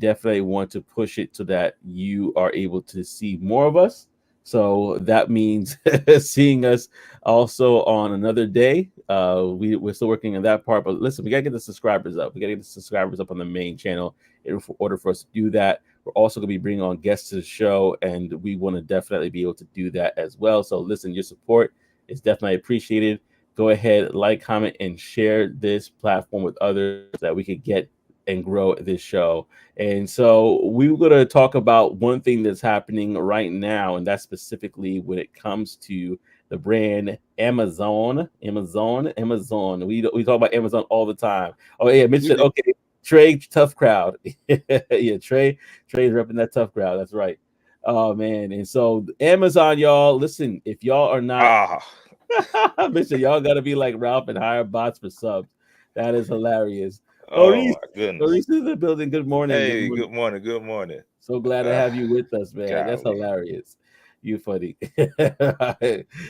definitely want to push it so that you are able to see more of us. So that means seeing us also on another day. We're still working on that part, but listen, we gotta get the subscribers up. We gotta get the subscribers up on the main channel in order for us to do that. We're also gonna be bringing on guests to the show, and we want to definitely be able to do that as well. So listen, your support is definitely appreciated. Go ahead, like, comment, and share this platform with others that we could get and grow this show. And so we're going to talk about one thing that's happening right now, and that's specifically when it comes to the brand Amazon. Amazon. We talk about Amazon all the time. Oh yeah, Mitch said, okay, Trey, tough crowd. Yeah, Trey's repping that tough crowd. That's right. Oh man, and so Amazon, y'all, listen, if y'all are not Mister, y'all gotta be like Ralph and hire bots for subs. That is hilarious. Oh Maurice, my goodness. Maurice is in the building. Good morning. Good Hey, morning. good morning. Good morning. So glad to have you with us, man. That's Golly. hilarious. You funny.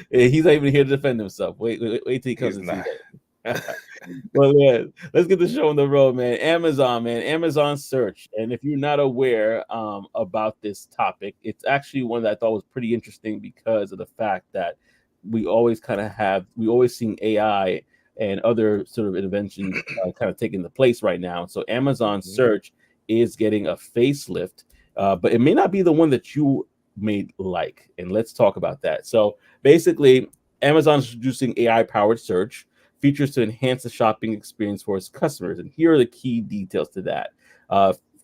He's not even here to defend himself. Wait till he comes He's and see not. that. Well, man, let's get the show on the road, man. Amazon, man. Amazon search. And if you're not aware about this topic, it's actually one that I thought was pretty interesting because of the fact that we always seen AI and other sort of inventions kind of taking the place right now. So Amazon Mhm. search is getting a facelift, but it may not be the one that you may like. And let's talk about that. So basically, Amazon's introducing AI powered search features to enhance the shopping experience for its customers. And here are the key details to that.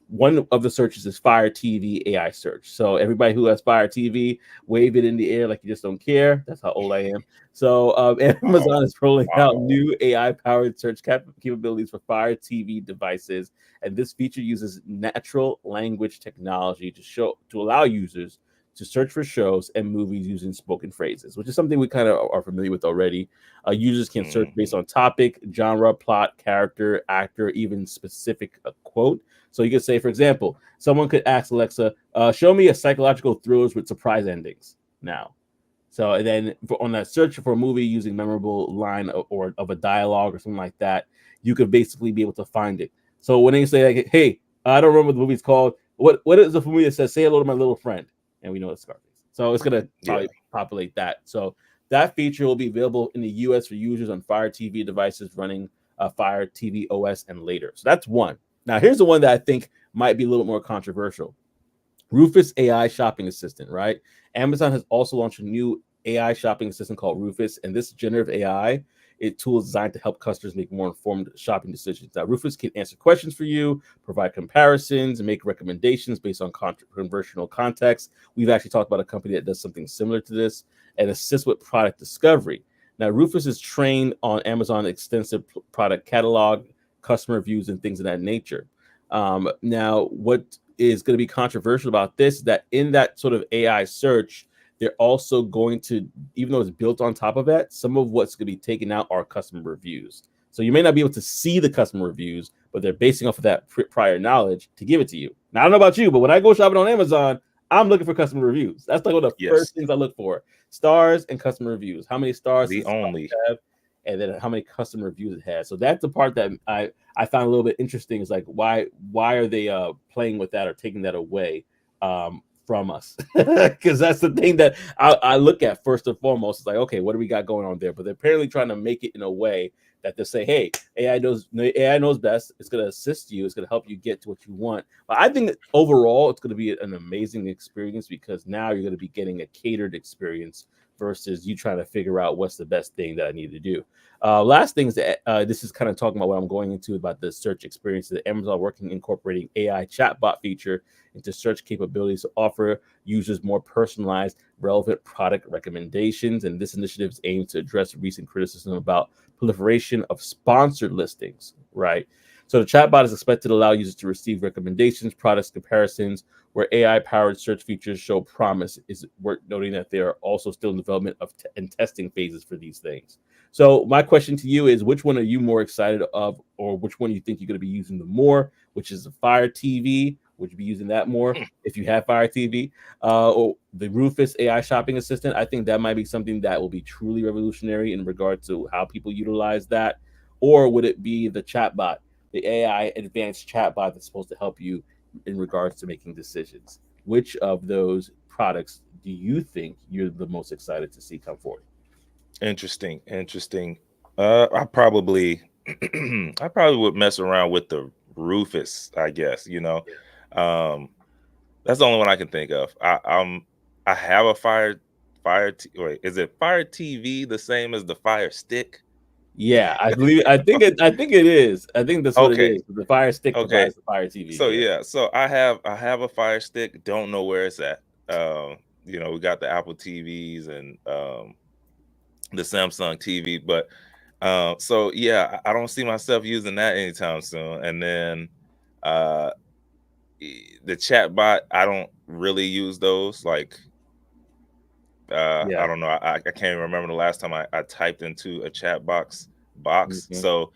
One of the searches is Fire TV AI search. So everybody who has Fire TV, wave it in the air like you just don't care. That's how old I am. So Amazon Oh, is rolling out wow. new AI-powered search capabilities for Fire TV devices, and this feature uses natural language technology to allow users to search for shows and movies using spoken phrases, which is something we kind of are familiar with already. Users can search based Mhm. on topic, genre, plot, character, actor, even specific quote. So you could say, for example, someone could ask Alexa, "Show me a psychological thrillers with surprise endings." Now, so and then on that search for a movie using memorable line or of a dialogue or something like that, you could basically be able to find it. So when they say like, "Hey, I don't remember what the movie's called. What is the movie that says say hello to my little friend?" And we know it's Scarface. So it's gonna Yeah. probably populate that. So that feature will be available in the U.S. for users on Fire TV devices running Fire TV OS and later. So that's one. Now here's the one that I think might be a little more controversial. Rufus AI shopping assistant, right? Amazon has also launched a new AI shopping assistant called Rufus, and this generative AI tool is designed to help customers make more informed shopping decisions. Now, Rufus can answer questions for you, provide comparisons, and make recommendations based on conversational context. We've actually talked about a company that does something similar to this and assist with product discovery. Now, Rufus is trained on Amazon's extensive product catalog, customer reviews, and things of that nature. Now, what is going to be controversial about this is that in that sort of AI search, they're also going to, even though it's built on top of that, some of what's going to be taken out are customer reviews. So you may not be able to see the customer reviews, but they're basing off of that prior knowledge to give it to you. Now, I don't know about you, but when I go shopping on Amazon, I'm looking for customer reviews. That's like one of the Yes. first things I look for: stars and customer reviews. How many stars The does this product only. have? And then how many customer reviews it has. So that's the part that I found a little bit interesting. Is like why are they playing with that or taking that away from us? Because that's the thing that I look at first and foremost. It's like, okay, what do we got going on there? But they're apparently trying to make it in a way that they say, hey, AI knows best. It's going to assist you. It's going to help you get to what you want. But I think that overall, it's going to be an amazing experience because now you're going to be getting a catered experience versus you trying to figure out what's the best thing that I need to do. Last thing is that this is kind of talking about what I'm going into about the search experience. That Amazon working incorporating AI chatbot feature into search capabilities to offer users more personalized, relevant product recommendations. And this initiative is aimed to address recent criticism about proliferation of sponsored listings. Right. So the chatbot is expected to allow users to receive recommendations, products comparisons, where AI-powered search features show promise. Is worth noting that they are also still in development of and testing phases for these things. So my question to you is, which one are you more excited of, or which one you think you're going to be using the more? Which is the Fire TV? Would you be using that more if you have Fire TV? Or the Rufus AI shopping assistant? I think that might be something that will be truly revolutionary in regard to how people utilize that. Or would it be the chatbot, the AI advanced chatbot that's supposed to help you in regards to making decisions. Which of those products do you think you're the most excited to see come forward? Interesting. I probably I probably would mess around with the Rufus, I guess, you know. Um that's the only one I can think of. I have a wait, is it Fire TV the same as the Fire Stick? Yeah, I believe. I think it is. I think that's what it Okay. is. The Fire Stick Okay. provides the Fire TV. So Yeah. yeah, so I have a Fire Stick, don't know where it's at. We got the Apple TVs and the Samsung TV, but so yeah, I don't see myself using that anytime soon. And then uh the chat bot, I don't really use those. Like I Yeah. don't know. I can't even remember the last time I typed into a chat box. Hmm. So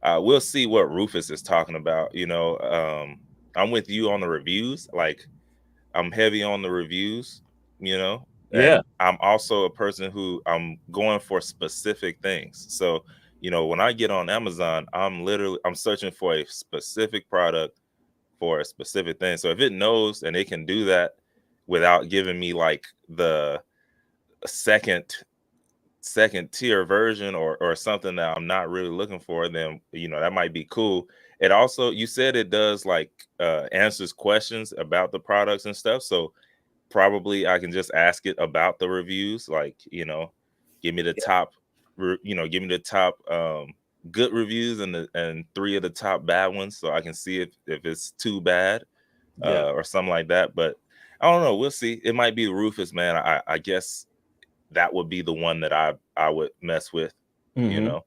we'll see what Rufus is talking about. I'm with you on the reviews. Like I'm heavy on the reviews, and Yeah. I'm also a person who I'm going for specific things. So, when I get on Amazon, I'm searching for a specific product for a specific thing. So if it knows and it can do that without giving me like the second second tier version or something that I'm not really looking for, then that might be cool. It also, you said it does like answers questions about the products and stuff. So probably I can just ask it about the reviews, like, give me the top give me the top good reviews and three of the top bad ones, so I can see if it's too bad Yeah. or something like that. But I don't know, we'll see. It might be Rufus, man. I guess that would be the one that I would mess with, you Hmm. know. I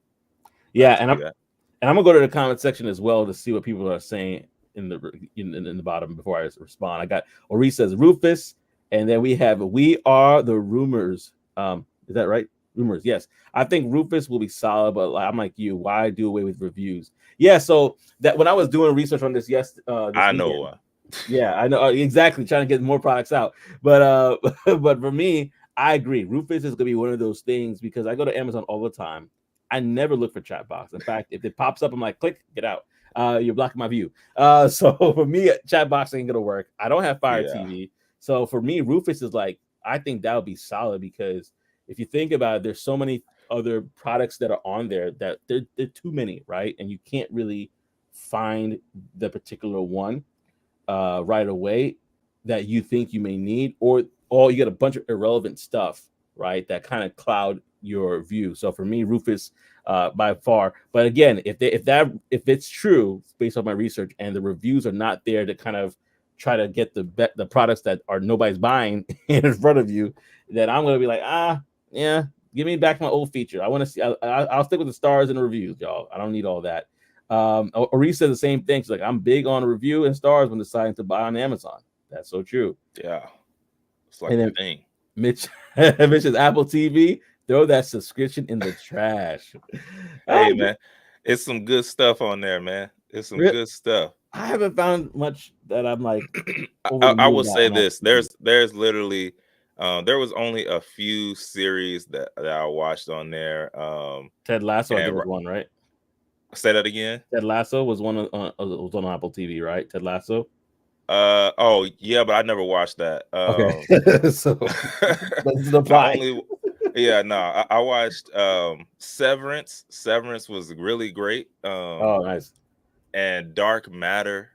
Yeah. can see that. And I'm gonna go to the comment section as well to see what people are saying in the bottom before I respond. I got Ori says Rufus, and then we are the rumors. Is that right? Rumors, yes. I think Rufus will be solid, but I'm like you. Why do away with reviews? Yeah. So that when I was doing research on this this I know weekend. one. Yeah, I know exactly. Trying to get more products out, but but for me, I agree. Rufus is gonna be one of those things because I go to Amazon all the time. I never look for chat box. In fact, if it pops up, I'm like, click, get out. You're blocking my view. So for me, chat box ain't gonna work. I don't have Fire Yeah. TV, so for me, Rufus is like, I think that would be solid because if you think about it, there's so many other products that are on there that they're too many, right? And you can't really find the particular one right away that you think you may need, or you get a bunch of irrelevant stuff, right? That kind of cloud your view. So for me, Rufus by far. But again, if it's true based on my research and the reviews are not there to kind of try to get the products that are nobody's buying in front of you, then I'm gonna be like, yeah, give me back my old feature. I want to see. I'll stick with the stars and the reviews, y'all. I don't need all that. Ori said the same thing. She's like, I'm big on review and stars when deciding to buy on Amazon. That's so true. Yeah. It's like And a then thing. Mitch, Mitch says Apple TV. Throw that subscription in the trash. Hey, I, man, it's some good stuff on there, man. It's some re- good stuff. I haven't found much that I'm like over the I moon will about say on Apple this: TV. there's literally there was only a few series that I watched on there. Ted Lasso, I think And was one, right? say that again. Ted Lasso was one was on Apple TV, right? Ted Lasso. Oh yeah, but I never watched that. Okay, so doesn't My apply. only yeah, no, I watched Severance. Severance was really great. Oh, nice. And Dark Matter,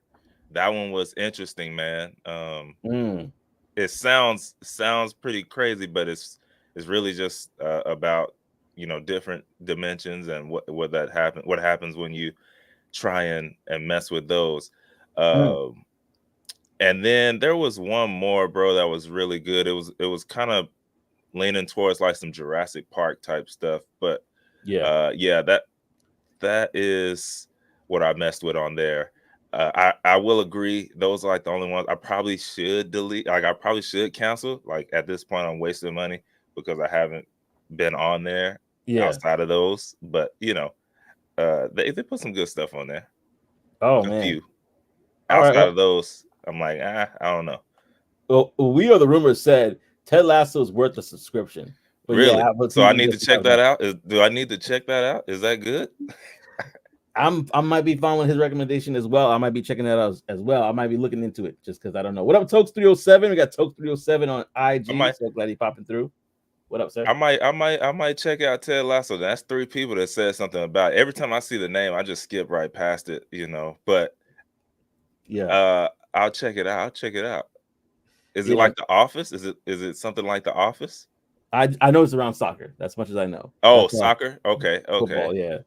that one was interesting, man. Mm, It sounds pretty crazy, but it's really just about different dimensions and what happens when you try and mess with those. mm, Um, and then there was one more, bro, that was really good. It was kind of leaning towards like some Jurassic Park type stuff, but yeah, yeah, that is what I messed with on there. I will agree. Those are like the only ones I probably should delete. Like I probably should cancel. Like at this point, I'm wasting money because I haven't been on there yeah. outside of those. But they put some good stuff on there. Oh A man. few All right. outside of those, I'm like, I don't know. Well, we are the rumors said Ted Lasso is worth a subscription, but yeah, Really? Apple So I TV need to just because check that out. Do I need to check that out? Is that good? I might be following his recommendation as well. I might be checking that out as well. I might be looking into it just because I don't know. What up, Tokes 307? We got Tokes 307 on I IG. might, So glad he popping through. What up, sir? I might check out Ted Lasso. That's three people that said something about it. Every time I see the name, I just skip right past it, you know. But Yeah. I'll check it out. I'll check it out. Is it Yeah. like The Office? Is it something like The Office? I know it's around soccer. That's much as I know. Oh, That's soccer. Okay, okay. football. Yeah.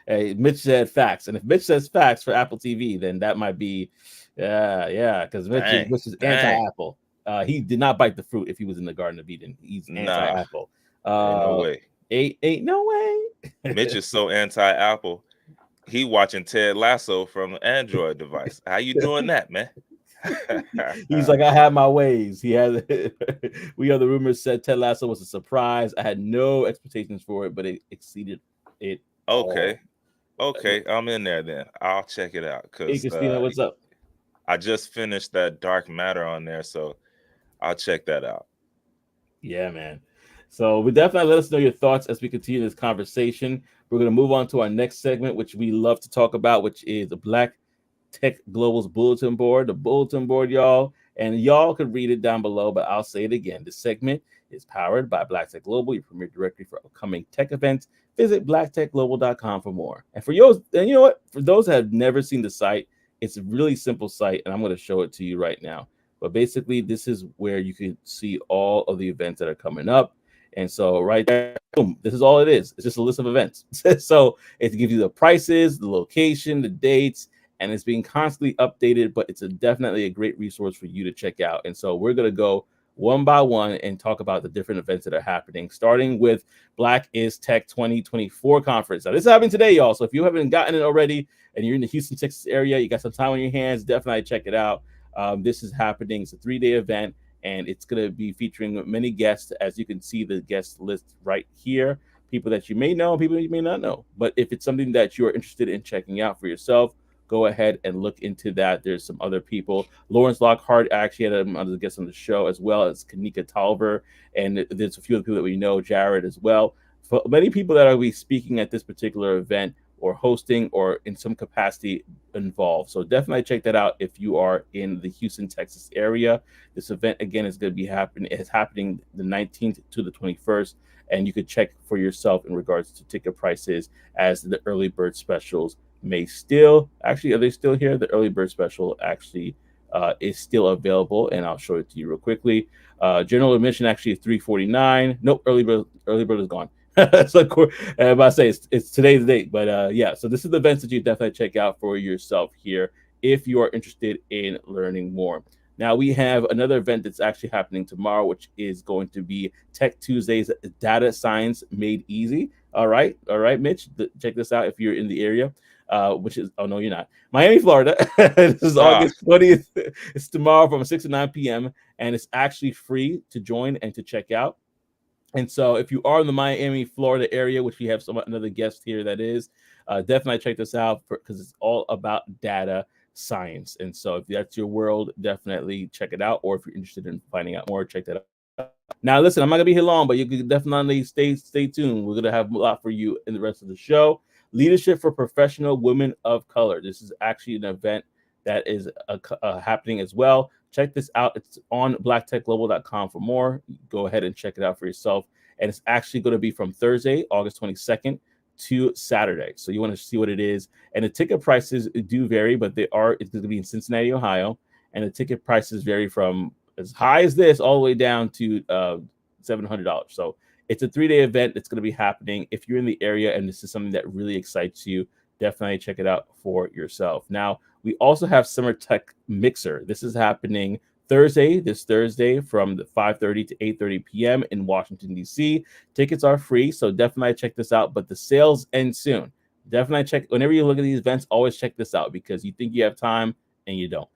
Hey, Mitch said facts, and if Mitch says facts for Apple TV, then that might be, yeah, because Dang, Mitch is dang. anti-Apple. He did not bite the fruit if he was in the Garden of Eden. He's Nah, anti-Apple. ain't no Uh, way. ain't no way. Mitch is so anti-Apple. He watching Ted Lasso from an Android device. How you doing that, man? He's like, I have my ways. He has. We heard the rumors said Ted Lasso was a surprise. I had no expectations for it, but it exceeded it all. Okay, okay. I'm in there then. I'll check it out Hey, because Christina, what's up? I just finished that Dark Matter on there, so I'll check that out. Yeah, man. So we definitely let us know your thoughts as we continue this conversation. We're going to move on to our next segment, which we love to talk about, which is the Black Tech Global's bulletin board, the bulletin board, y'all. And y'all can read it down below, but I'll say it again. This segment is powered by Black Tech Global, your premier directory for upcoming tech events. Visit blacktechglobal.com for more. And for those, and you know what? For those that have never seen the site, it's a really simple site, and I'm going to show it to you right now. But basically, this is where you can see all of the events that are coming up. And so right there, boom, this is all it is. It's just a list of events. So it gives you the prices, the location, the dates, and it's being constantly updated, but it's definitely a great resource for you to check out. And so we're going to go one by one and talk about the different events that are happening, starting with Black is Tech 2024 conference. Now, this is happening today, y'all. So if you haven't gotten it already and you're in the Houston, Texas area, you got some time on your hands, definitely check it out. This is happening. It's a 3-day event, and it's going to be featuring many guests. As you can see, the guest list right here, people that you may know and people you may not know. But if it's something that you're interested in checking out for yourself, go ahead and look into that. There's some other people. Lawrence Lockhart actually had another guest on the show, as well as Kanika Tolver, and there's a few other people that we know, Jared as well. For many people that are be speaking at this particular event or hosting or in some capacity involved. So definitely check that out if you are in the Houston, Texas area. This event again is going to be happening. It's happening the 19th to the 21st, and you could check for yourself in regards to ticket prices as the early bird specials may still actually, are they still here? The early bird special actually is still available, and I'll show it to you real quickly. General admission actually is $349. Nope, early bird is gone. So I say it's today's date, but yeah. So this is the events that you definitely check out for yourself here if you are interested in learning more. Now we have another event that's actually happening tomorrow, which is going to be Tech Tuesdays Data Science Made Easy. All right, Mitch, check this out if you're in the area. Which is, oh no, you're not. Miami, Florida. This is Ah, August 20th. It's tomorrow from 6 to 9 p.m. And it's actually free to join and to check out. And so if you are in the Miami, Florida area, which we have another guest here that is, definitely check this out because it's all about data science. And so if that's your world, definitely check it out. Or if you're interested in finding out more, check that out. Now, listen, I'm not gonna be here long, but you can definitely stay tuned. We're gonna have a lot for you in the rest of the show. Leadership for Professional Women of Color. This is actually an event that is happening as well. Check this out. It's on blacktechglobal.com for more. Go ahead and check it out for yourself. And it's actually going to be from Thursday, August 22nd to Saturday. So you want to see what it is. And the ticket prices do vary, but it's going to be in Cincinnati, Ohio. And the ticket prices vary from as high as this all the way down to $700. So it's a 3-day event that's going to be happening. If you're in the area and this is something that really excites you, definitely check it out for yourself. Now, we also have Summer Tech Mixer. This is happening this Thursday from the 5:30 to 8:30 p.m. in Washington, D.C. Tickets are free, so definitely check this out, but the sales end soon. Definitely check, whenever you look at these events, always check this out because you think you have time and you don't.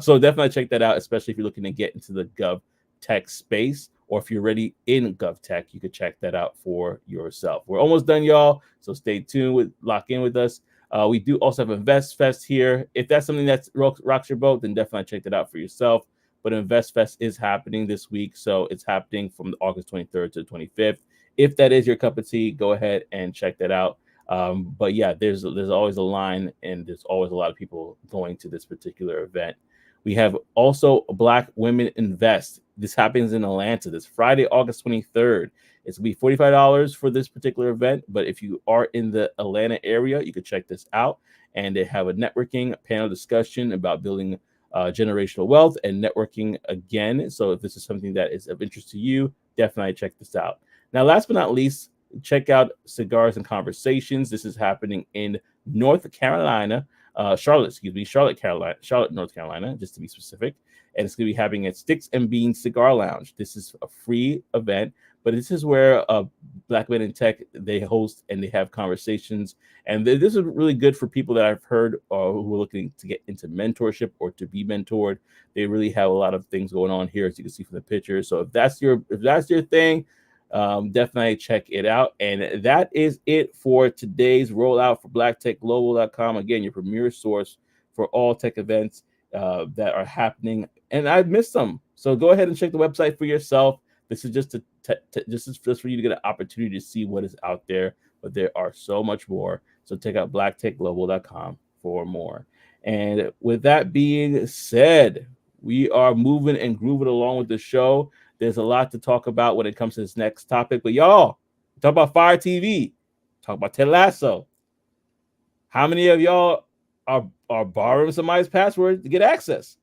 So definitely check that out, especially if you're looking to get into the Gov Tech space, or if you're already in Gov Tech, you could check that out for yourself. We're almost done, y'all, so stay tuned, lock in with us. We do also have Invest Fest here. If that's something that rocks your boat, then definitely check that out for yourself. But Invest Fest is happening this week, so it's happening from August 23rd to the 25th. If that is your cup of tea, go ahead and check that out. But yeah, there's always a line, and there's always a lot of people going to this particular event. We have also Black Women Invest. This happens in Atlanta this Friday, August 23rd. It's gonna be $45 for this particular event, but if you are in the Atlanta area, you can check this out. And they have a networking panel discussion about building generational wealth and networking again. So if this is something that is of interest to you, definitely check this out. Now, last but not least, check out Cigars and Conversations. This is happening in North Carolina, Charlotte, excuse me, Charlotte, North Carolina, just to be specific. And it's going to be happening at Sticks and Beans Cigar Lounge. This is a free event, but this is where Black Men in Tech, they host and they have conversations. And this is really good for people that I've heard who are looking to get into mentorship or to be mentored. They really have a lot of things going on here, as you can see from the picture. So if that's your thing, definitely check it out. And that is it for today's rollout for blacktechglobal.com. Again, your premier source for all tech events that are happening. And I've missed some, so go ahead and check the website for yourself. This is just just for you to get an opportunity to see what is out there, but there are so much more. So check out blacktechglobal.com for more. And with that being said, we are moving and grooving along with the show. There's a lot to talk about when it comes to this next topic. But y'all, talk about Fire TV, talk about Ted Lasso. How many of y'all are borrowing somebody's password to get access?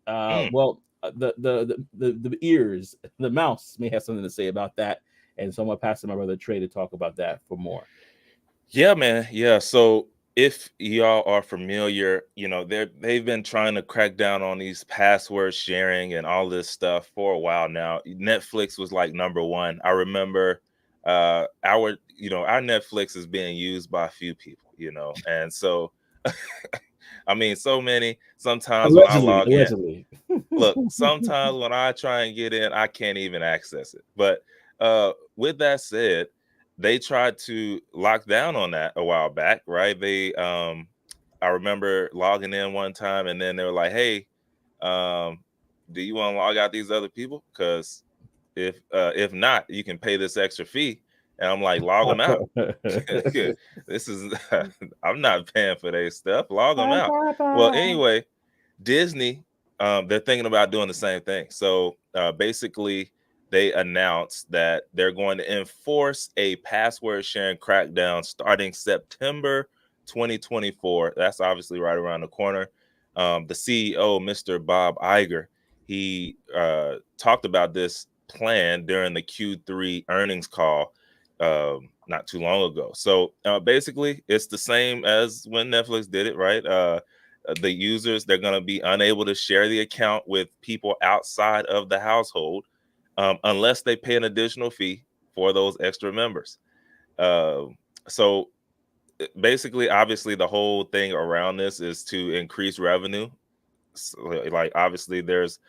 Well, the ears, the mouse may have something to say about that. And so I'm gonna pass to my brother Trey to talk about that for more. Yeah, man. Yeah. So if y'all are familiar, they've been trying to crack down on these password sharing and all this stuff for a while now. Netflix was like number one. I remember our Netflix is being used by a few people, and so I mean so many. Sometimes when I log in, Allegedly. look, sometimes when I try and get in, I can't even access it. But with that said, they tried to lock down on that a while back, right? I remember logging in one time, and then they were like, "Hey, do you want to log out these other people? Because if not, you can pay this extra fee." And I'm like, "Log them out." This is I'm not paying for their stuff. Log them out. Well, anyway, Disney, they're thinking about doing the same thing. So basically, they announced that they're going to enforce a password sharing crackdown starting September 2024. That's obviously right around the corner. The CEO, Mr. Bob Iger, he talked about this plan during the Q3 earnings call not too long ago. So basically, it's the same as when Netflix did it, right? The users, they're going to be unable to share the account with people outside of the household unless they pay an additional fee for those extra members. So basically, obviously, the whole thing around this is to increase revenue. So, like, obviously, there's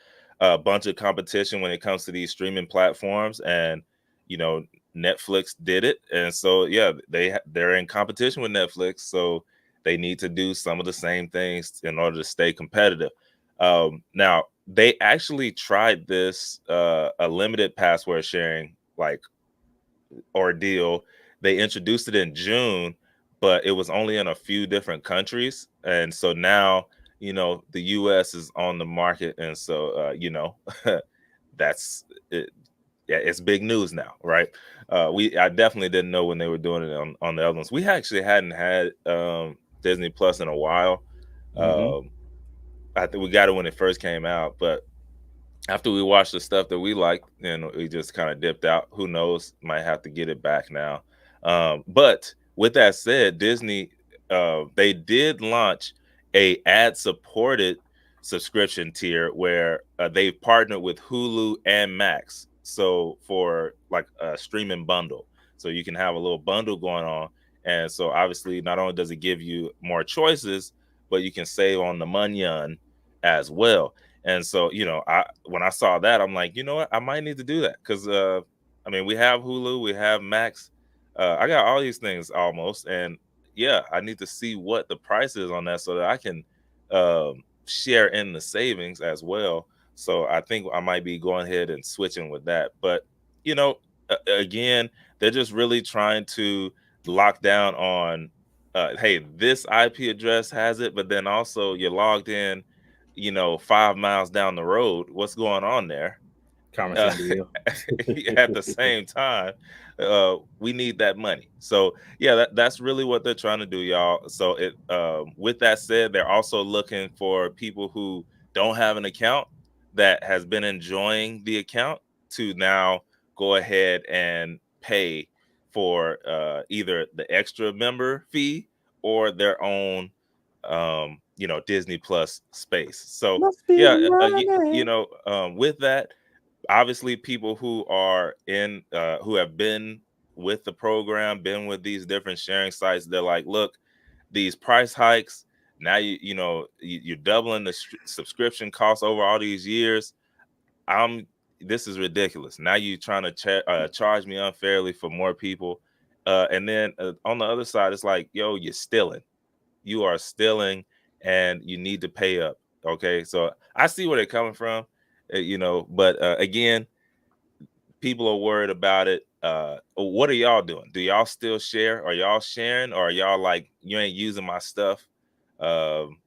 a bunch of competition when it comes to these streaming platforms, and you know, Netflix did it, and so yeah, they're in competition with Netflix, so they need to do some of the same things in order to stay competitive. Now, they actually tried this a limited password sharing like ordeal. They introduced it in June, but it was only in a few different countries, and so now the U.S. is on the market, and so that's it. Yeah, it's big news now, right? I definitely didn't know when they were doing it on the other ones. We actually hadn't had Disney Plus in a while. Mm-hmm. I think we got it when it first came out, but after we watched the stuff that we liked, we just kind of dipped out. Who knows? Might have to get it back now. But with that said, Disney they did launch a ad-supported subscription tier where they partnered with Hulu and Max. So for like a streaming bundle, so you can have a little bundle going on. And so obviously, not only does it give you more choices, but you can save on the money as well. And so, when I saw that, I'm like, you know what, I might need to do that because, I mean, we have Hulu, we have Max, I got all these things almost, and yeah, I need to see what the price is on that so that I can share in the savings as well. So I think I might be going ahead and switching with that. But again, they're just really trying to locked down on, hey, this IP address has it, but then also you're logged in, 5 miles down the road. What's going on there? Carmen uh, San Diego. at the same time, we need that money. So yeah, that's really what they're trying to do, y'all. So with that said, they're also looking for people who don't have an account that has been enjoying the account to now go ahead and pay for either the extra member fee or their own Disney Plus space. So Must be yeah, money. with that, obviously people who are in who have been with the program, been with these different sharing sites, they're like, look, these price hikes, now you're doubling the subscription costs over all these years. I'm This is ridiculous. Now you're trying to charge me unfairly for more people, and then on the other side, it's like, yo, you're stealing. You are stealing, and you need to pay up. Okay, so I see where they're coming from, but again, people are worried about it. What are y'all doing? Do y'all still share? Are y'all sharing, or are y'all like, you ain't using my stuff?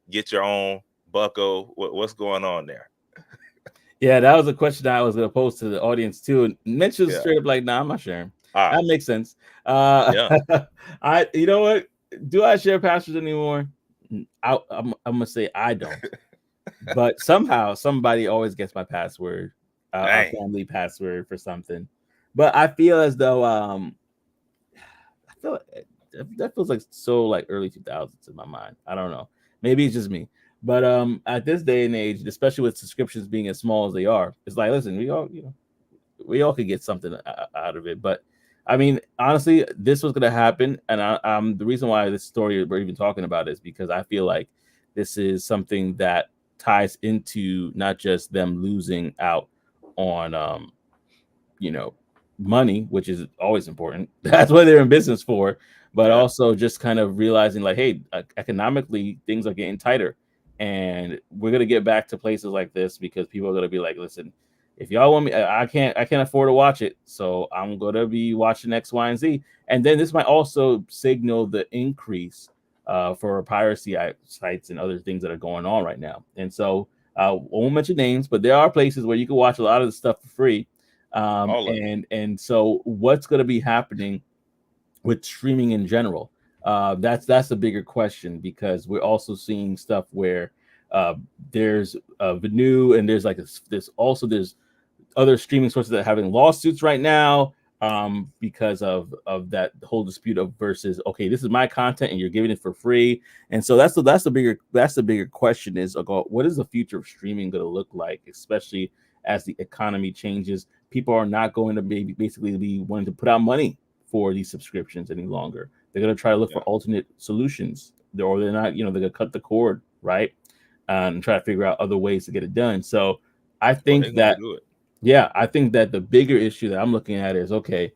Get your own, bucko. What's going on there? Yeah, that was a question I was going to pose to the audience too. And Mitch was Yeah. straight up like, "Nah, I'm not sharing." Ah, That makes sense. yeah. You know what? Do I share passwords anymore? I'm gonna say I don't. But somehow somebody always gets my password, a Dang. family password for something. But I feel as though I feel that feels like so like early 2000s in my mind. I don't know. Maybe it's just me. But at this day and age, especially with subscriptions being as small as they are, it's like, listen, we all could get something out of it. But I mean, honestly, this was going to happen, and the reason why this story we're even talking about is because I feel like this is something that ties into not just them losing out on you know money, which is always important. That's what they're in business for, but Yeah. also just kind of realizing like, hey, economically things are getting tighter, and we're gonna get back to places like this because people are gonna be like, listen, if y'all want me, I can't afford to watch it, so I'm gonna be watching X, Y, and Z, and then this might also signal the increase for piracy sites and other things that are going on right now, and so. I won't mention names, but there are places where you can watch a lot of the stuff for free, All of it. and so what's going to be happening with streaming in general? That's a bigger question because we're also seeing stuff where uh, there's Venu and there's like there's other streaming sources that are having lawsuits right now because of that whole dispute of versus okay, this is my content and you're giving it for free, and so that's the bigger question is about what is the future of streaming going to look like, especially as the economy changes. People are not going to basically be wanting to put out money for these subscriptions any longer. They're going to try to look for Yeah. alternate solutions, or they're not, they're going to cut the cord, right, and try to figure out other ways to get it done. So I Well, think they're gonna that do it. yeah, I think that the bigger issue that I'm looking at is okay,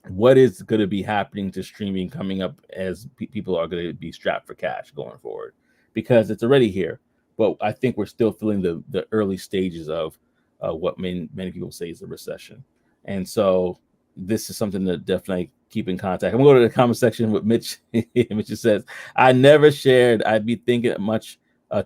what is going to be happening to streaming coming up as people are going to be strapped for cash going forward because it's already here, but I think we're still feeling the early stages of what many people say is a recession, and so this is something to definitely keep in contact. I'm going to go to the comment section with Mitch. Mitch says, "I never shared. I'd be thinking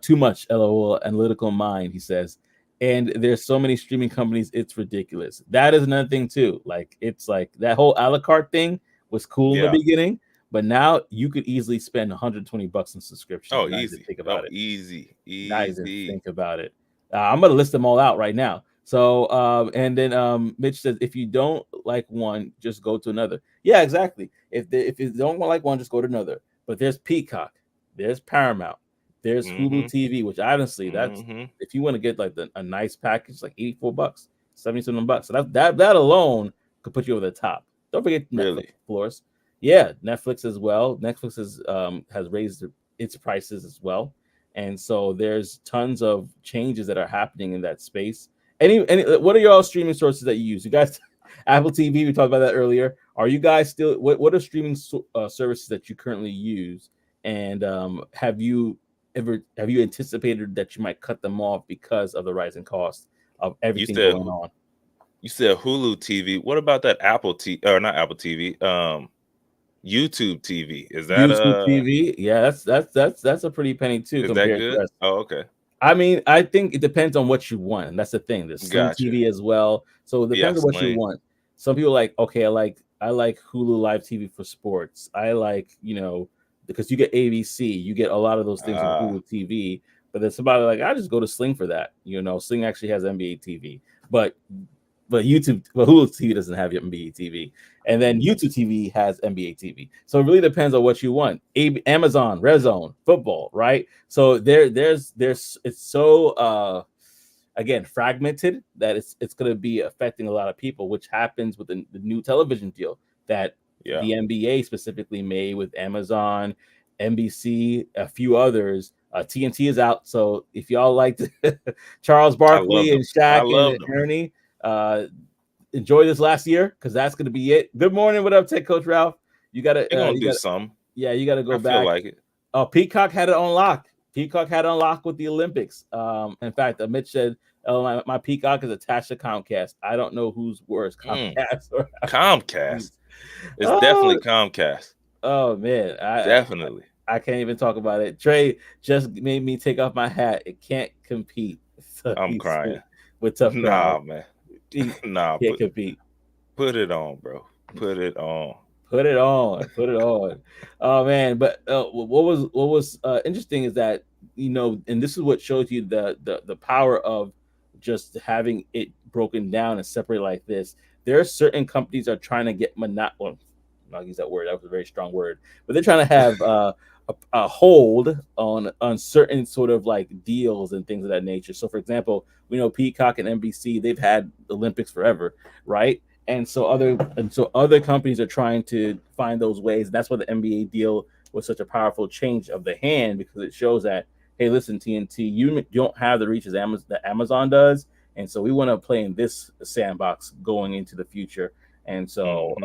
too much. LOL, analytical mind." He says, and there's so many streaming companies, it's ridiculous. That is another thing too. Like it's like that whole a la carte thing was cool in the Yeah. beginning, but now you could easily spend 120 bucks in subscriptions. Oh, Not even easy. think Oh, about it. easy. Not even Easy. think about it. I'm gonna list them all out right now. So and then Mitch says if you don't like one, just go to another. Yeah, exactly. If you don't like one, just go to another. But there's Peacock, there's Paramount, there's Hulu Mm-hmm. TV, which honestly, that's Mm-hmm. if you want to get like a nice package, like 84 bucks, 77 bucks. So that alone could put you over the top. Don't forget Netflix, Really. of course. Yeah, Netflix as well. Netflix has raised its prices as well, and so there's tons of changes that are happening in that space. Any what are your streaming sources that you use? You guys, Apple TV, we talked about that earlier. Are you guys still what are streaming services that you currently use? And have you anticipated that you might cut them off because of the rising cost of You everything said going on? you said Hulu TV. What about that Apple T or not Apple TV? YouTube TV. Is that YouTube TV, yeah, that's a pretty penny too is that compared to good? us. Oh, okay. I mean, I think it depends on what you want, and that's the thing. There's Sling Gotcha. TV as well, so it Yeah, depends on what you Sling. want. Some people like, okay, I like Hulu Live TV for sports. I like, because you get ABC, you get a lot of those things on Hulu TV. But then somebody like, I just go to Sling for that. Sling actually has NBA TV, but Hulu TV doesn't have NBA TV, and then YouTube TV has NBA TV. So it really depends on what you want. Amazon, Red Zone, football, right? So there's it's so again fragmented that it's going to be affecting a lot of people, which happens with the new television deal that the NBA specifically made with Amazon, NBC, a few others. TNT is out, so if y'all liked Charles Barkley and I Shaq and love them. Ernie, enjoy this last year because that's going to be it. Good morning, what up, Tech Coach Ralph? You gotta, They're gonna you do got, some. yeah, you gotta go I feel back. like it. Peacock had it on lock. Peacock had it on lock with the Olympics. In fact, Mitch said, "Oh, my Peacock is attached to Comcast." I don't know who's worse, Comcast or Comcast. It's oh, definitely Comcast. Oh man, Definitely. I can't even talk about it. Trey just made me take off my hat. It can't compete. So I'm crying. With tough Nah, crowd. man. He Nah, can't compete. Put it on, bro. Put it on. Put it on. Put it on. Oh man, but what was interesting is that and this is what shows you the power of just having it broken down and separate like this. There are certain companies that are trying to get monopoly. I'll use that word. That was a very strong word, but they're trying to have a hold on certain sort of like deals and things of that nature. So, for example, we know Peacock and NBC, they've had Olympics forever, right? And so other companies are trying to find those ways. And that's why the NBA deal was such a powerful change of the hand, because it shows that, hey, listen, TNT, you don't have the reach that Amazon does, and so we want to play in this sandbox going into the future. And so,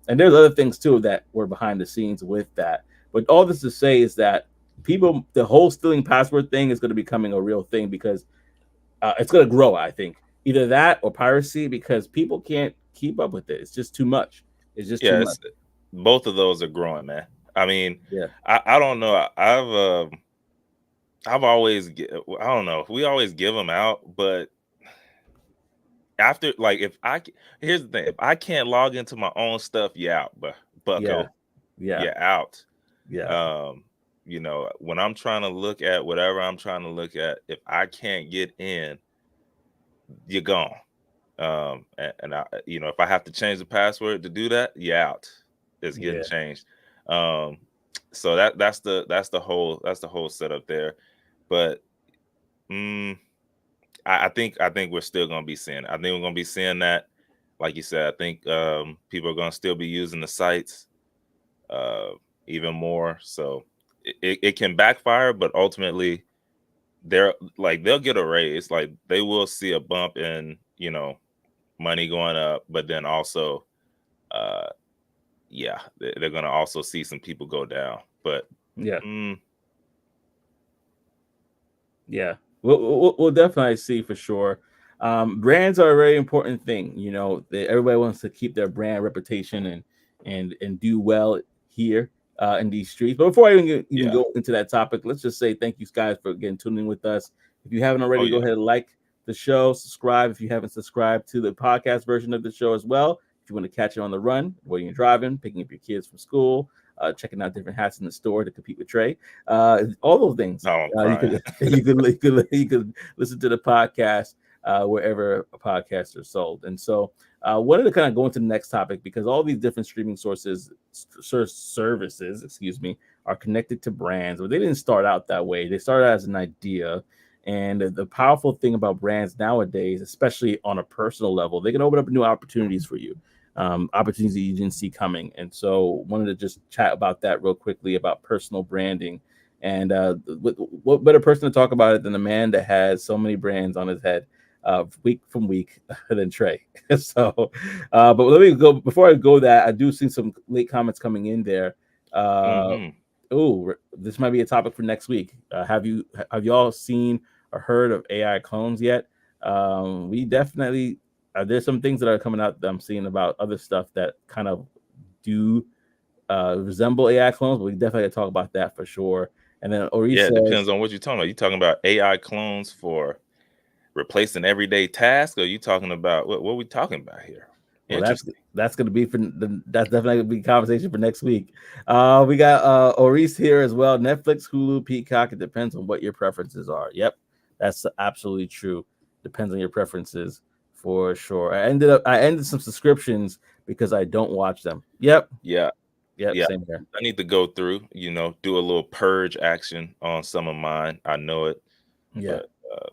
and there's other things too that were behind the scenes with that. But all this to say is that the whole stealing password thing is going to be becoming a real thing, because it's going to grow. I think either that or piracy, because people can't keep up with it. It's just too much. It's just too much. Both of those are growing, man. I mean, yeah. I don't know. I've always, I don't know. We always give them out, but after, like, here's the thing: if I can't log into my own stuff, you out, bucko. Yeah. Out. Yeah. When I'm trying to look at whatever I'm trying to look at, if I can't get in, you're gone. And I, if I have to change the password to do that, you're out. It's getting changed. So that's the whole setup there. But I think we're still gonna be seeing it. I think we're gonna be seeing that. Like you said, I think people are gonna still be using the sites even more. So it can backfire, but ultimately they'll get a raise. Like, they will see a bump in money going up, but then also they're gonna also see some people go down. But we'll definitely see for sure. Brands are a very important thing. Everybody wants to keep their brand reputation and do well here in these streets. But before I even go into that topic, let's just say thank you guys for again tuning in with us. If you haven't already, go ahead and like the show, subscribe if you haven't subscribed to the podcast version of the show as well. If you want to catch it on the run, when you're driving, picking up your kids from school, checking out different hats in the store to compete with Trey, all those things. You could listen to the podcast wherever a podcast are sold. And so, wanted to kind of go into the next topic, because all these different streaming services, are connected to brands. But they didn't start out that way. They started out as an idea. And the powerful thing about brands nowadays, especially on a personal level, they can open up new opportunities for you, opportunities that you didn't see coming. And so wanted to just chat about that real quickly, about personal branding. And what better person to talk about it than the man that has so many brands on his head week from week than Trey. So, but let me go, before I go that, I do see some late comments coming in there. Oh, this might be a topic for next week. Have y'all seen or heard of AI clones yet? We definitely there's some things that are coming out that I'm seeing about other stuff that kind of do resemble AI clones, but we definitely gotta talk about that for sure. And then Ori Yeah, it says, depends on what you're talking about. You talking about AI clones for replacing everyday tasks, or you talking about what are we talking about here? well, Interesting. that's gonna be that's definitely gonna be conversation for next week. We got Oris here as well. Netflix, Hulu, Peacock. It depends on what your preferences are. Yep, that's absolutely true. Depends on your preferences for sure. I ended some subscriptions because I don't watch them. Yep, Yeah, yep, yeah. same here. I need to go through, do a little purge action on some of mine. I know it, Yeah. but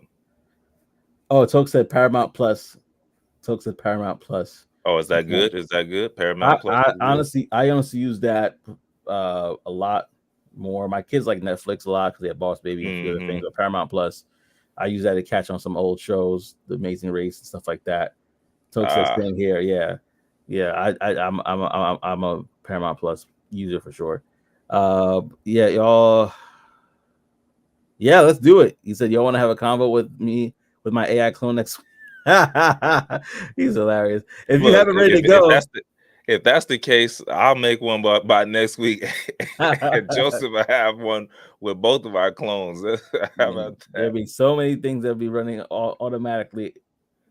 Oh, Toke said Paramount Plus. Toke said Paramount Plus. oh, is that Yeah. good? Is that good? Paramount Plus is good. I honestly use that a lot more. My kids like Netflix a lot because they have Boss Baby and a few other things. Mm-hmm. But Paramount Plus, I use that to catch on some old shows, The Amazing Race and stuff like that. Toke says same here. Yeah, yeah. I'm a Paramount Plus user for sure. Yeah, y'all. Yeah, let's do it. He said, y'all want to have a convo with me with my AI clone next week? He's hilarious. If you Look, haven't ready to go, if that's the case, I'll make one by next week, and Joseph will have one with both of our clones. How about there'll that? be so many things that'll be running automatically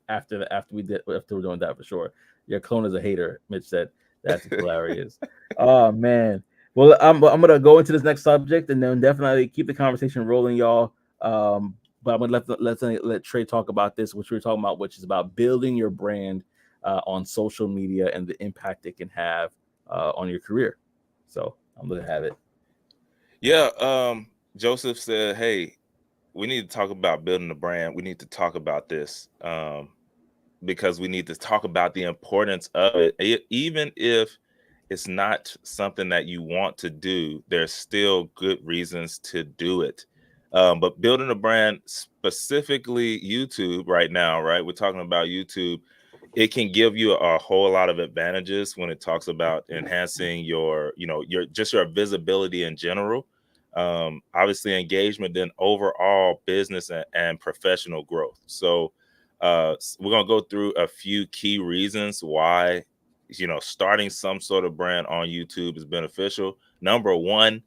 after we're doing that for sure. Your clone is a hater, Mitch said. That's hilarious. Oh man. Well, I'm gonna go into this next subject and then definitely keep the conversation rolling, y'all. But I'm gonna let Trey talk about this, which we were talking about, which is about building your brand on social media and the impact it can have on your career. So I'm gonna have it. Yeah, Joseph said, "Hey, we need to talk about building a brand. We need to talk about this because we need to talk about the importance of it. Even if it's not something that you want to do, there's still good reasons to do it. But building a brand, specifically YouTube right now, right? We're talking about YouTube. It can give you a whole lot of advantages when it talks about enhancing your visibility in general. Obviously engagement, then overall business and professional growth. So we're gonna go through a few key reasons why starting some sort of brand on YouTube is beneficial. Number one,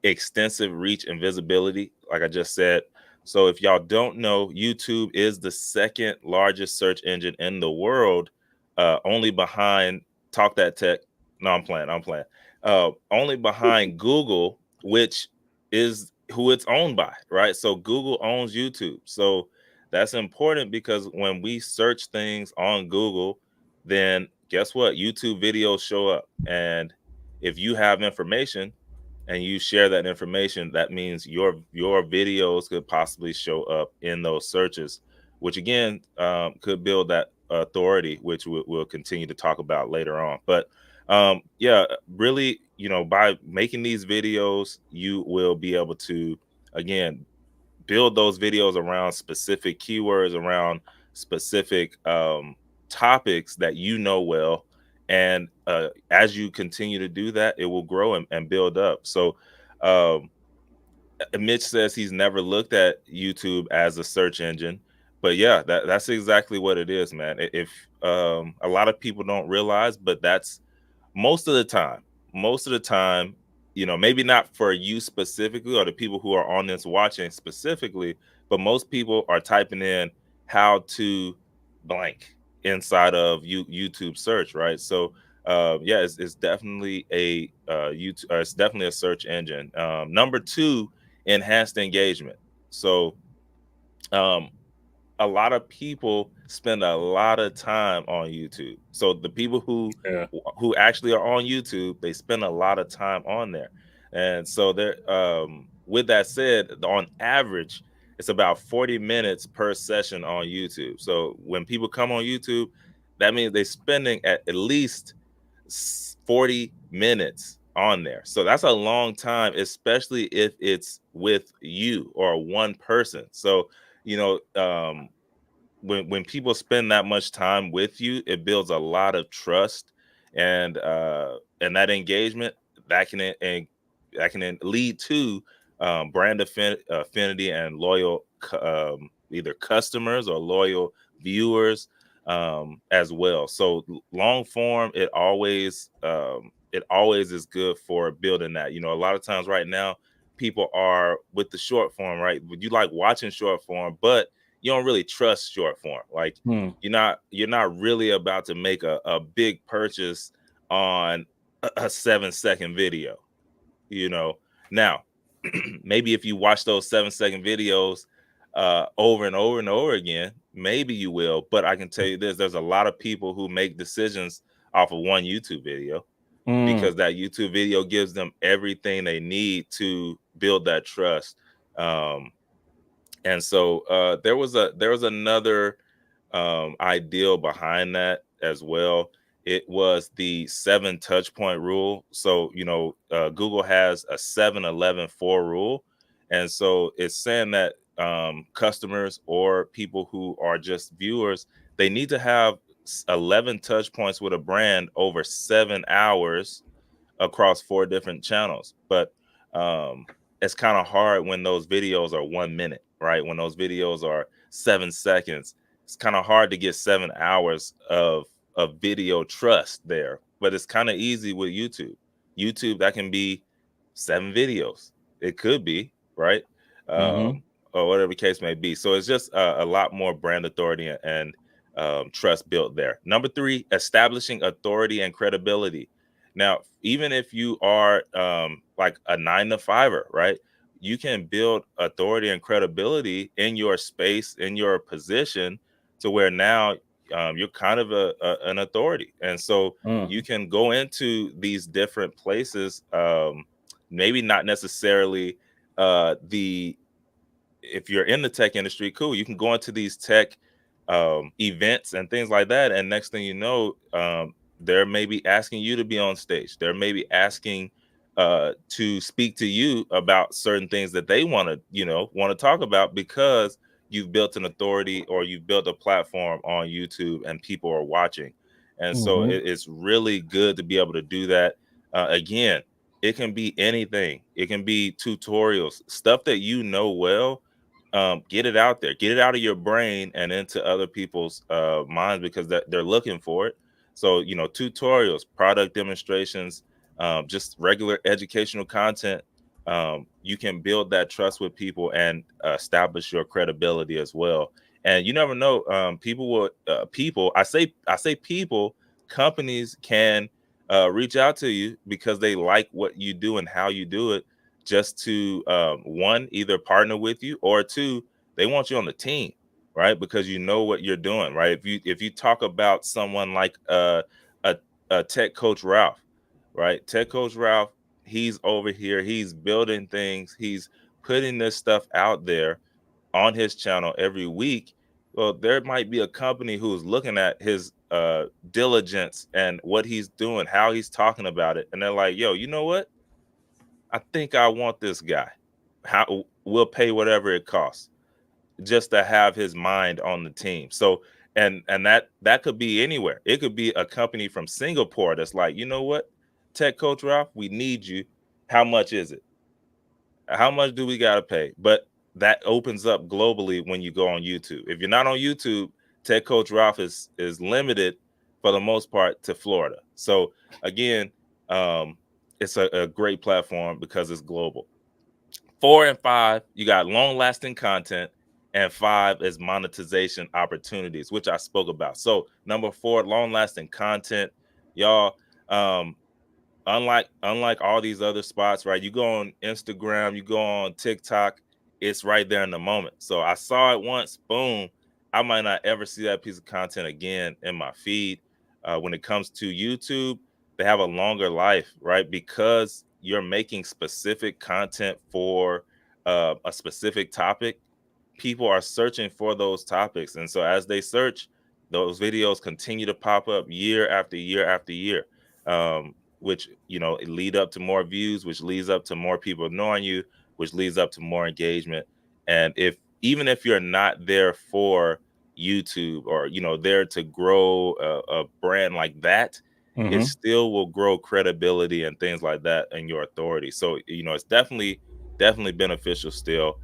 extensive reach and visibility, like I just said. So if y'all don't know, YouTube is the second largest search engine in the world, only behind Talk That Tech. No, I'm playing. Only behind Google, which is who it's owned by, right? So Google owns YouTube. So that's important because when we search things on Google, then guess what? YouTube videos show up. And if you have information and you share that information, that means your videos could possibly show up in those searches, which again could build that authority, which we'll continue to talk about later on. But yeah, really, by making these videos, you will be able to, again, build those videos around specific keywords, around specific topics that well. And as you continue to do that, it will grow and build up. So um, Mitch says he's never looked at YouTube as a search engine, but yeah, that's exactly what it is, man. If a lot of people don't realize, but that's most of the time, most of the time, maybe not for you specifically or the people who are on this watching specifically, but most people are typing in how to blank inside of YouTube search, right? So yeah, it's definitely a YouTube, it's definitely a search engine. Number two, enhanced engagement. So um, a lot of people spend a lot of time on YouTube. So the people who actually are on YouTube, they spend a lot of time on there. And so there with that said, on average, it's about 40 minutes per session on YouTube. So when people come on YouTube, that means they're spending at least 40 minutes on there. So that's a long time, especially if it's with you or one person. So when people spend that much time with you, it builds a lot of trust and that engagement that can lead to brand affinity and loyal either customers or loyal viewers as well. So long form, it always it always is good for building that. A lot of times right now, people are with the short form, right? You like watching short form, but you don't really trust short form. Like Hmm. you're not really about to make a big purchase on a 7-second video. you know Now, maybe if you watch those 7-second videos over and over and over again, maybe you will. But I can tell you this: there's a lot of people who make decisions off of one YouTube video, Hmm. because that YouTube video gives them everything they need to build that trust. um, and so there was another ideal behind that as well. It was the 7 touch point rule. So Google has a 7-11-4 rule, and so it's saying that customers or people who are just viewers, they need to have 11 touch points with a brand over 7 hours across 4 different channels. But it's kind of hard when those videos are 1 minute, right? When those videos are 7 seconds, it's kind of hard to get 7 hours of video trust there. But it's kind of easy with YouTube. YouTube, that can be 7 videos. It could be, right? Hmm. Or whatever the case may be. So it's just a lot more brand authority and trust built there. Number 3, establishing authority and credibility. Now, even if you are like a 9 to 5er, right? You can build authority and credibility in your space, in your position, to where now you're kind of an authority. And so Hmm. you can go into these different places, maybe not necessarily the if you're in the tech industry, cool. You can go into these tech events and things like that, and next thing you know, they're maybe asking you to be on stage. They're maybe asking to speak to you about certain things that they want to talk about, because you've built an authority or you've built a platform on YouTube and people are watching. And so Hmm. it's really good to be able to do that. Again, it can be anything. It can be tutorials, stuff that you know well. Get it out there, get it out of your brain and into other people's minds, because they're looking for it. So tutorials, product demonstrations, just regular educational content. You can build that trust with people and establish your credibility as well. And you never know, people will people I say people, companies can reach out to you because they like what you do and how you do it, just to one, either partner with you, or two, they want you on the team, right? Because you know what you're doing, right? If you talk about someone like a, a tech coach Ralph, right? Tech coach Ralph, he's over here, he's building things, he's putting this stuff out there on his channel every week. Well, there might be a company who's looking at his diligence and what he's doing, how he's talking about it, and they're like, yo, you know what, I think I want this guy. How we'll pay whatever it costs just to have his mind on the team. So and that could be anywhere. It could be a company from Singapore that's like, you know what, tech coach Ralph, we need you. How much is it? How much do we gotta pay? But that opens up globally when you go on YouTube. If you're not on YouTube, tech coach Ralph is limited for the most part to Florida. So again, um, it's a great platform because it's global. 4 and 5, you got long lasting content, and 5 is monetization opportunities, which I spoke about. So number 4, long lasting content, y'all. Um, unlike all these other spots, right? You go on Instagram, you go on TikTok, it's right there in the moment. So I saw it once, boom. I might not ever see that piece of content again in my feed. When it comes to YouTube, they have a longer life, right? Because you're making specific content for a specific topic. People are searching for those topics, and so as they search, those videos continue to pop up year after year after year. Which lead up to more views, which leads up to more people knowing you, which leads up to more engagement. And even if you're not there for YouTube, or there to grow a brand like that, it Hmm. still will grow credibility and things like that and your authority. So it's definitely beneficial still.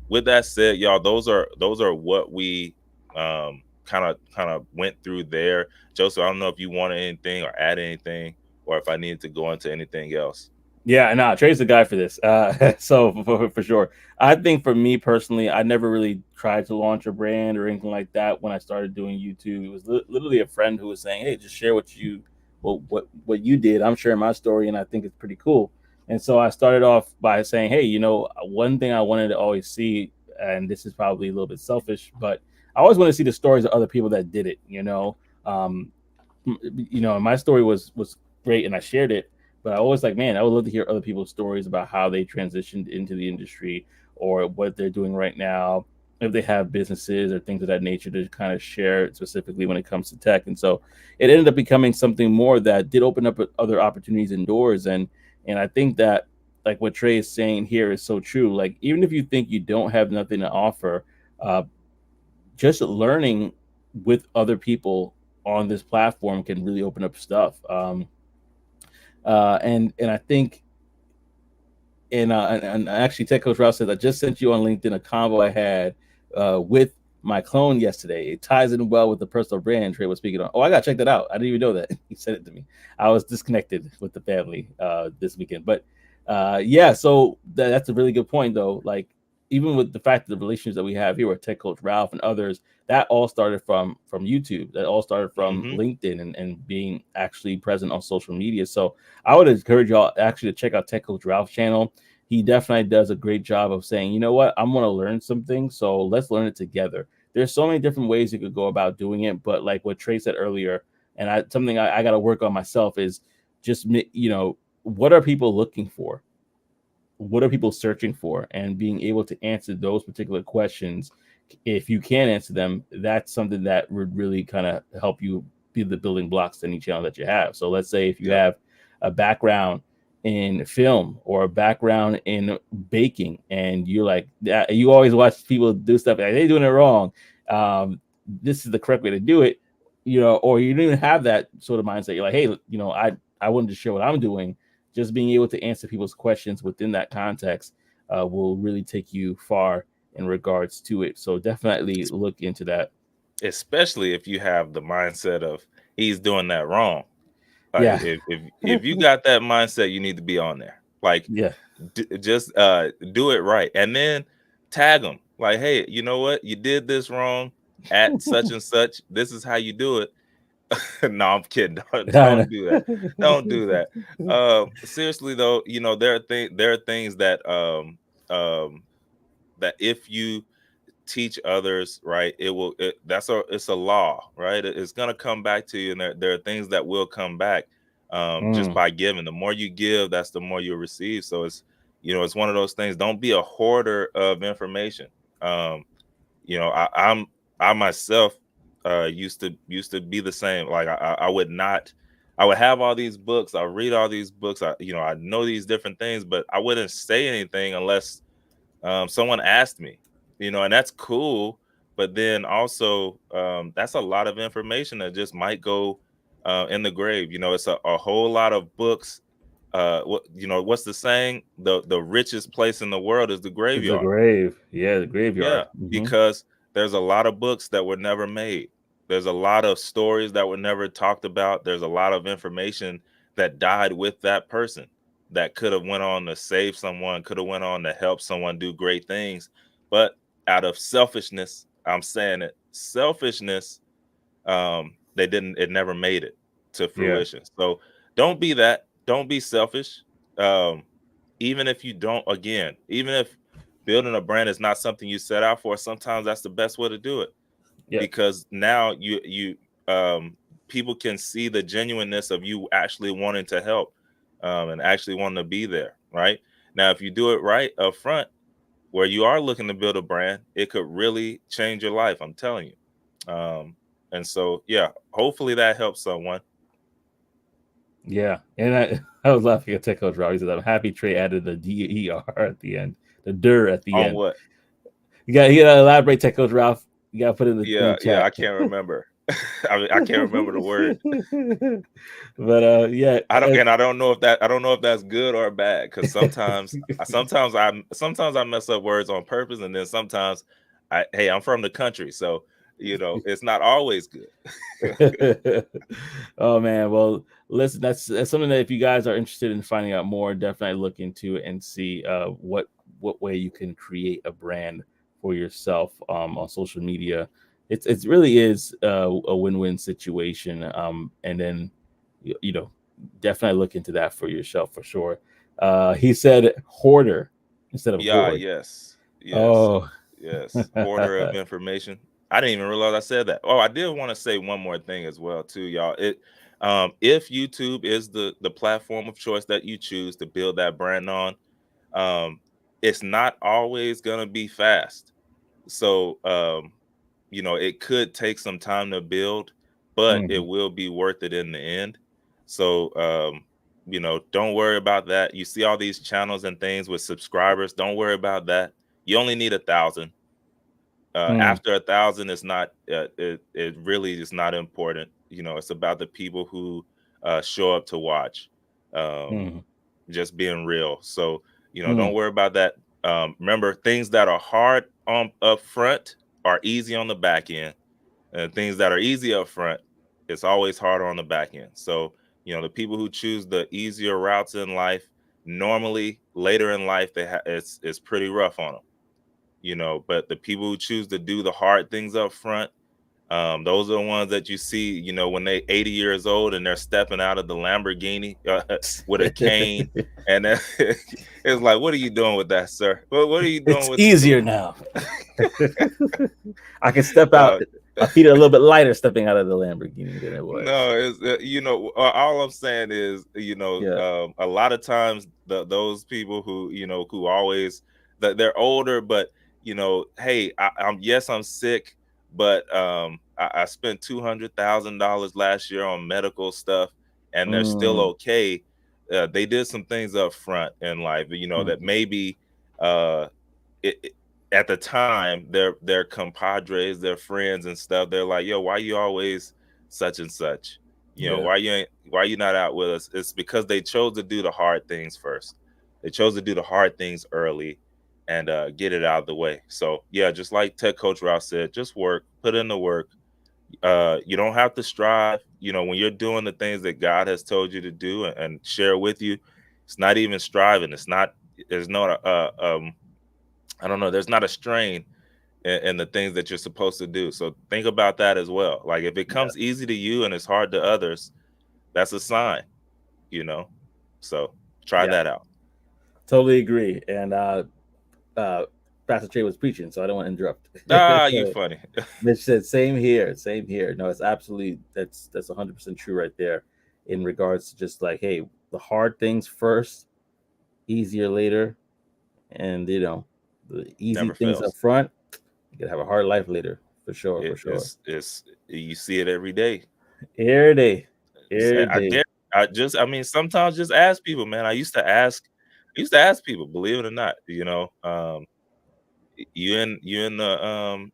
With that said, y'all, those are what we kind of went through there. Joseph, I don't know if you wanted anything or add anything. or if I need to go into anything else. Yeah, no, Trey's the guy for this. So for sure, I think for me personally, I never really tried to launch a brand or anything like that when I started doing YouTube. It was literally a friend who was saying, "Hey, just share what you did. I'm sharing my story, and I think it's pretty cool." And so I started off by saying, "Hey, one thing I wanted to always see, and this is probably a little bit selfish, but I always want to see the stories of other people that did it. Um, and my story was great, and I shared it. But I always like, man, I would love to hear other people's stories about how they transitioned into the industry or what they're doing right now, if they have businesses or things of that nature to kind of share specifically when it comes to tech. And so it ended up becoming something more that did open up other opportunities and doors. And I think that like what Trey is saying here is so true. Like even if you think you don't have nothing to offer, uh, just learning with other people on this platform can really open up stuff. And I think and actually Tech Coach Ralph says I just sent you on LinkedIn a convo I had with my clone yesterday. It ties in well with the personal brand Trey was speaking on. Oh, I gotta check that out. I didn't even know that. He sent it to me. I was disconnected with the family this weekend, but yeah. So that's a really good point, though. Like even with the fact that the relationships that we have here with Tech Coach Ralph and others, that all started from YouTube. That all started from Mm-hmm. LinkedIn and being actually present on social media. So I would encourage y'all actually to check out Tech Coach Ralph's channel. He definitely does a great job of saying, you know what, I'm going to learn something, so let's learn it together. There's so many different ways you could go about doing it, but like what Trey said earlier, and something I got to work on myself is just what are people looking for? What are people searching for, and being able to answer those particular questions. If you can answer them, that's something that would really kind of help you be the building blocks to any channel that you have. So let's say if you Yep. have a background in film or a background in baking, and you're like, yeah, you always watch people do stuff like they're doing it wrong. um, this is the correct way to do it, or you don't even have that sort of mindset. You're like, hey, I wanted to share what I'm doing. Just being able to answer people's questions within that context will really take you far in regards to it. So definitely look into that. Especially if you have the mindset of he's doing that wrong. Like Yeah. if you got that mindset, you need to be on there. Like Yeah. just do it right, and then tag them. Like, hey, you know what? You did this wrong at such and such. This is how you do it. No, I'm kidding. I Don't do that. Don't do that. Seriously though, there are things um that if you teach others, right, it's a law, right? It's gonna come back to you, and there are things that will come back just Mm, by giving. The more you give, that's the more you receive. So it's one of those things. Don't be a hoarder of information. um you know I, I'm I myself used to be the same. Like I would not, I would have all these books, I read all these books, I know these different things, but I wouldn't say anything unless someone asked me, and that's cool. But then also, that's a lot of information that just might go in the grave. It's a whole lot of books. What's the saying? The richest place in the world is the it's a graveyard. grave. Yeah, the Yeah, graveyard. because there's a lot of books that were never made. There's a lot of stories that were never talked about. There's a lot of information that died with that person that could have went on to save someone, could have went on to help someone do great things. But out of selfishness, I'm saying it, selfishness, it never made it to Yeah. fruition. So don't be that. Don't be selfish. Um, even if you don't, again, even if building a brand is not something you set out for, sometimes that's the best way to do it, Yeah. because now um people can see the genuineness of you actually wanting to help, and actually wanting to be there. Right now, if you do it right up front, where you are looking to build a brand, it could really change your life, I'm telling you. And so, yeah, hopefully that helps someone. Yeah. And I was laughing at Tech Coach Rob. He said, I'm happy Trey added the DER at the end, the DER at the On end. what? You gotta elaborate, Tech Coach Ralph. You gotta put it in the Yeah, chat. I can't remember. I can't remember the word. But yeah, I don't know if that's good or bad, because sometimes I mess up words on purpose, and then sometimes I'm from the country, so it's not always good. Oh man, well, listen, that's something that if you guys are interested in finding out more, definitely look into it and see what way you can create a brand for yourself on social media. It really is a win-win situation. And then you know, definitely look into that for yourself for sure. He said hoarder instead of Yeah, hoard. yes, yes, Oh, yes. Hoarder of information. I didn't even realize I said that. Oh, I did want to say one more thing as well, too, y'all. If YouTube is the platform of choice that you choose to build that brand on, um, it's not always gonna be fast. So, it could take some time to build, but it mhm, will be worth it in the end. So, don't worry about that. You see all these channels and things with subscribers. Don't worry about that. You only need 1,000. mm, After 1,000, it's not. It really is not important. It's about the people who show up to watch. Um, mm, just being real. So, don't mm, worry about that. Remember, things that are hard on up front are easy on the back end, and things that are easy up front, it's always harder on the back end. So, the people who choose the easier routes in life, normally later in life, it's pretty rough on them. But the people who choose to do the hard things up front, those are the ones that you see, when they 80 years old and they're stepping out of the Lamborghini with a cane, and then it's like, what are you doing with that, sir? What are you doing it's with? easier now. I can step out. No, My feet are a little bit lighter stepping out of the Lamborghini than it was. no, it's all I'm saying is, Yeah. a lot of times those people who who always that they're older, but hey, I'm sick, but I spent $200,000 last year on medical stuff, and they're still Mm, okay. They did some things up front in life, that mhm. maybe uh at the time their compadres, their friends and stuff, they're like, yo, why you always such and such, Yeah. why you not out with us? It's because they chose to do the hard things first. They chose to do the hard things early and get it out of the way. So yeah, just like tech coach Rouse said, just work, put in the work. You don't have to strive, when you're doing the things that God has told you to do and share with you. It's not even striving. There's not I don't know. There's not a strain in the things that you're supposed to do. So think about that as well. Like if it Yeah. comes easy to you and it's hard to others, that's a sign, you know. So try Yeah. that out. Totally agree. And uh, Pastor Trey was preaching, so I don't want to Ah, you interrupt. funny. Mitch said, "Same here, same here." No, it's absolutely that's 100% true right there, in regards to just like, hey, the hard things first, easier later, and the easy Never things up fails. front. You can have a hard life later, for sure, for It, sure. it's you see it every day. Every day, every I day. dare. I mean, sometimes just ask people, man. I used to ask people, believe it or not. You in the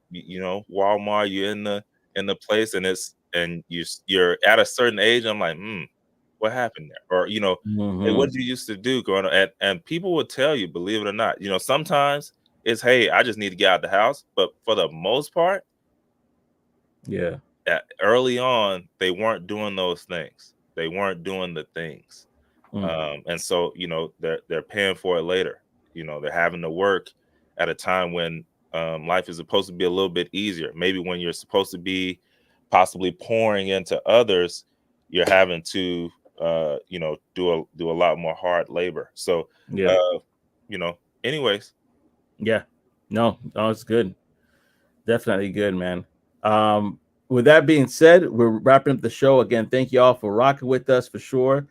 Walmart, you in the place, and you're at a certain age. I'm like, what happened there? Or hey, Hmm. what did you used to do growing up? And people will tell you, believe it or not. Sometimes it's, hey, I just need to get out of the house. But for the most part, Yeah. early on, they weren't doing those things. They weren't doing the things. Mm. And so they're paying for it later. They're having to work at a time when life is supposed to be a little bit easier. Maybe when you're supposed to be possibly pouring into others, you're having to do a lot more hard labor. So Yeah. uh, you know, anyways, Yeah. No, no, it's good. Definitely good, man. Um, with that being said, we're wrapping up the show again. Thank you all for rocking with us for sure.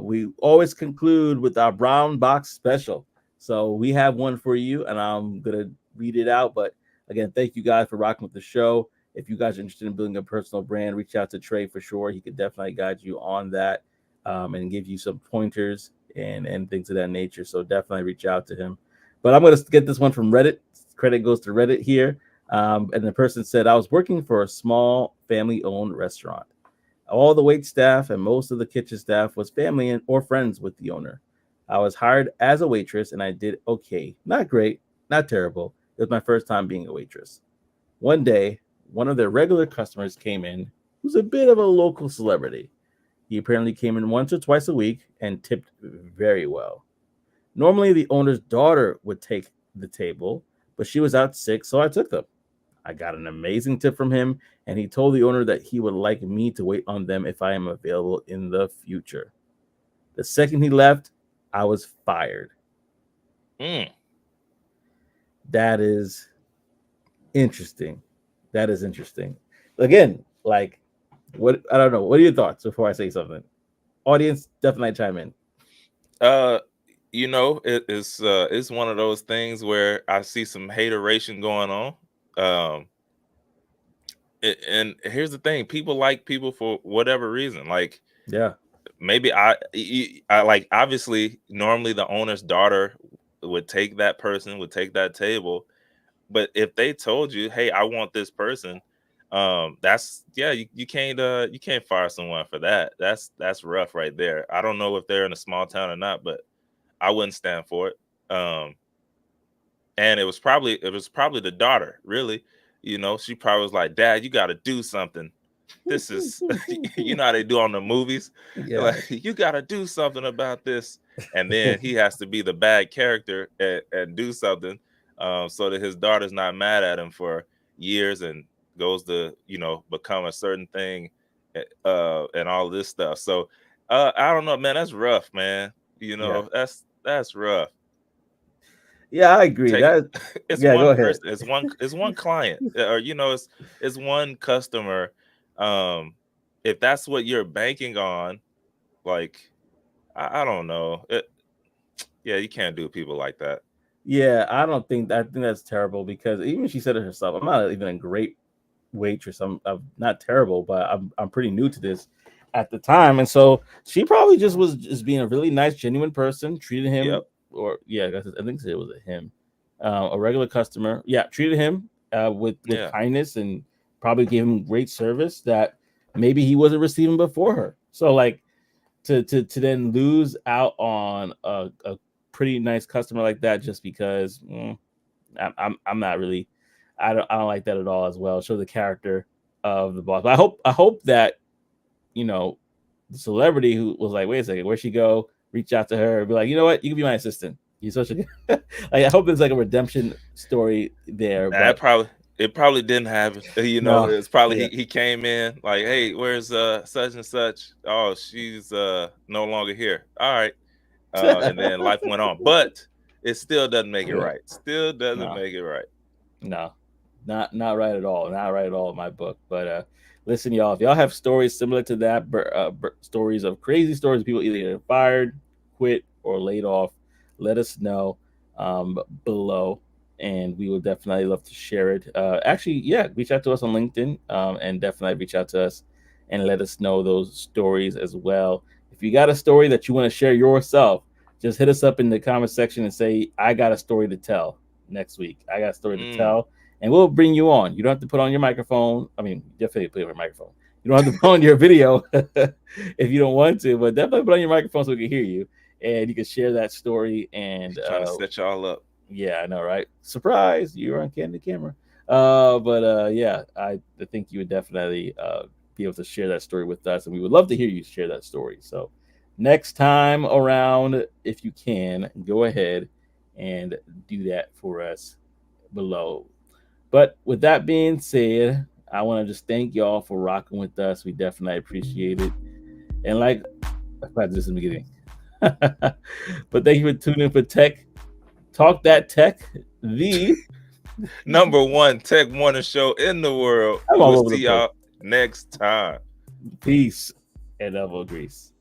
We always conclude with our brown box special. So we have one for you, and I'm gonna read it out. But again, thank you guys for rocking with the show. If you guys are interested in building a personal brand, reach out to Trey for sure. He could definitely guide you on that, and give you some pointers and things of that nature. So definitely reach out to him. But I'm gonna get this one from Reddit. Credit goes to Reddit here. And the person said, I was working for a small family owned restaurant. All the wait staff and most of the kitchen staff was family or friends with the owner. I was hired as a waitress and I did okay. Not great, not terrible. It was my first time being a waitress. One day, one of their regular customers came in who's a bit of a local celebrity. He apparently came in once or twice a week and tipped very well. Normally, the owner's daughter would take the table, but she was out sick, so I took them. I got an amazing tip from him, and he told the owner that he would like me to wait on them if I am available in the future. The second he left, I was fired. Mm. That is interesting. That is interesting. Again, like, what I don't know. What are your thoughts before I say something? Audience, definitely chime in. Uh, it's one of those things where I see some hateration going on. Um, and here's the thing: people like people for whatever reason. Like Yeah, maybe I like obviously normally the owner's daughter would take that person, would take that table. But if they told you, hey, I want this person, that's yeah, you can't fire someone for that. That's rough right there. I don't know if they're in a small town or not, but I wouldn't stand for it. And it was probably the daughter, really. She probably was like, Dad, you gotta do something. This is how they do on the movies. yeah, Like, you gotta do something about this. And then he has to be the bad character and do something, so that his daughter's not mad at him for years and goes to, become a certain thing, and all this stuff. So I don't know, man. That's rough, man. yeah, That's rough. yeah. I agree. Take That it's yeah. Go one ahead. person, it's one client, or it's one customer. um if that's what you're banking on, like, I don't know yeah, you can't do people like that. Yeah, I don't think I think that's terrible because even she said it herself. I'm not even a great waitress. I'm not terrible, but I'm pretty new to this at the time, and so she probably just was just being a really nice, genuine person. Treated him, Yep. or yeah, I think it was a him, a regular customer. Yeah, treated him with Yeah. kindness and probably gave him great service that maybe he wasn't receiving before her. So like to then lose out on a pretty nice customer like that just because I'm not really I don't like that at all as well. Show the character of the boss. But I hope that you know the celebrity who was like, wait a second, where'd she go? Reach out to her and be like, you know what, you can be my assistant. You're such a good like I hope there's like a redemption story there, That but probably it probably didn't happen. no, It's probably yeah. he came in like, hey, where's such and such? Oh, she's no longer here. All right. And then life went on. But it still doesn't make it Yeah, right. Still doesn't no. make it right. No, not right at all. Not right at all in my book. But listen, y'all, if y'all have stories similar to that, stories of crazy stories of people either getting fired, quit, or laid off, let us know below, and we will definitely love to share it. Actually, yeah, reach out to us on LinkedIn, and definitely reach out to us and let us know those stories as well. If you got a story that you want to share yourself, just hit us up in the comment section and say, I got a story to tell next week. I got a story to Mm. tell, and we'll bring you on. You don't have to put on your microphone. I mean, definitely put on your microphone. You don't have to put on your video if you don't want to, but definitely put on your microphone so we can hear you and you can share that story. And Trying to set y'all up. yeah, I know, right? Surprise, you're on camera. But yeah, I think you would definitely be able to share that story with us, and we would love to hear you share that story. So next time around, if you can, go ahead and do that for us below. But with that being said, I want to just thank y'all for rocking with us. We definitely appreciate it. And like I tried this in the beginning. But thank you for tuning in for Talk That Tech, the Number one tech morning show in the world. I'm all We'll over the see place. y'all next time. Peace and elbow grease.